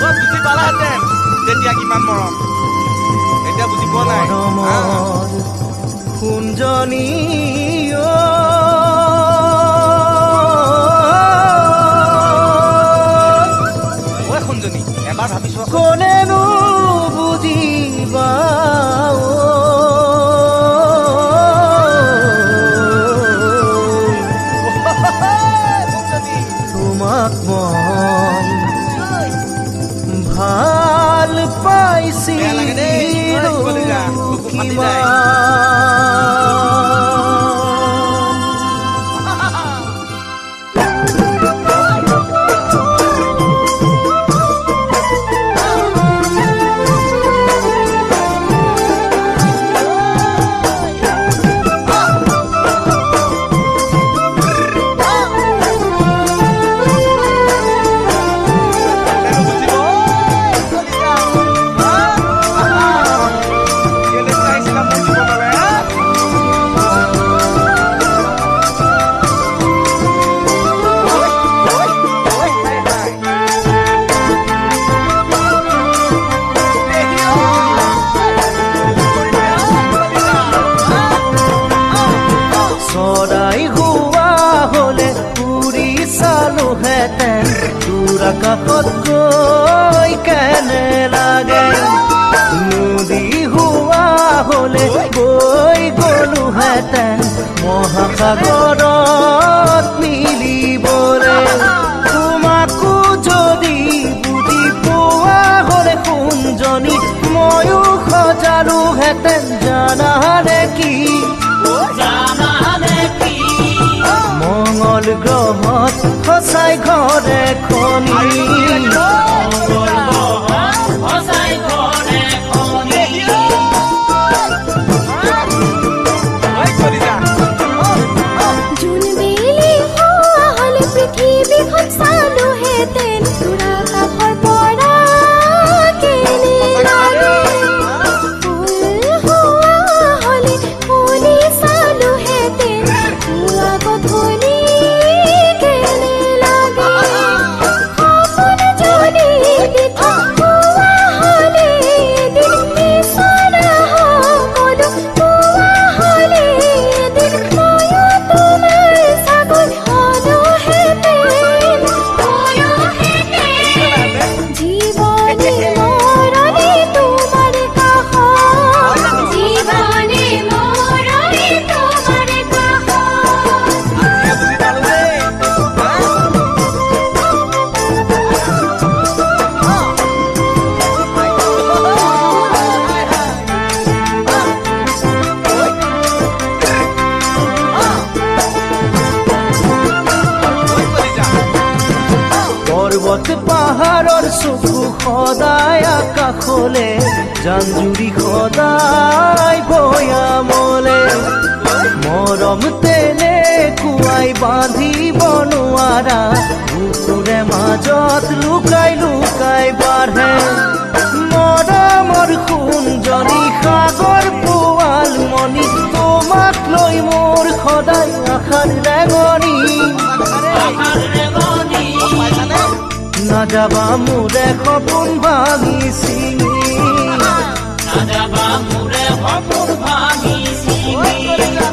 বুজি পালাহেঁতেন তেতিয়া কিমান মৰম এতিয়া বুজি পোৱা নাই কুঞ্জনী কুঞ্জনী এবাৰ ভাবিছো কোনেনো বুজিবা তোমাক মই ভাল পাইছিলো আকাশত গৈ কেনে লাগে নদী হোৱা হলে গৈ গলোহেঁতেন মহাসাগৰত মিলিবলে তোমাকো যদি বুজি পোৱা হলে কুঞ্জনী ময়ো সজালোহেঁতেন জানানে কি মঙ্গল গ্ৰহত সঁচাই ঘৰে খনি জোনবেলি হোৱা হলে পৃথিৱীখন চালোহেঁতেন আকাশৰ পৰা কেনে লাগে ফুল হোৱা হলে ফুলি চালোহেঁতেন পুৱা গধূলি কেনে লাগে সপোন যদি হোৱা হলে এদিন বিচৰা সকলো পোৱা হলে এদিন ময়ো তোমাৰ চাগৈ হলোহেঁতেন জীৱনে মৰণে তোমাৰ কাষত জীৱনে মৰণে তোমাৰ কাষত পৰ্বত পাহাৰৰ চকু সদায় আকাশলে জানজুৰি সদায় ভৈয়ামলে মৰম তেনেকুৱাই বান্ধিব নোৱাৰা বুকুৰে মাজত লুকাই লুকাই বাঢ়ে মৰমৰ কুঞ্জনী সাগৰ পোৱাল মণি তোমাক লৈ মোৰ সদায় আশাৰ ৰেঙনি নাযাবা মোৰে সপোন ভাঙি চিঙি নাযাবা মোৰে সপোন ভাঙি চিঙি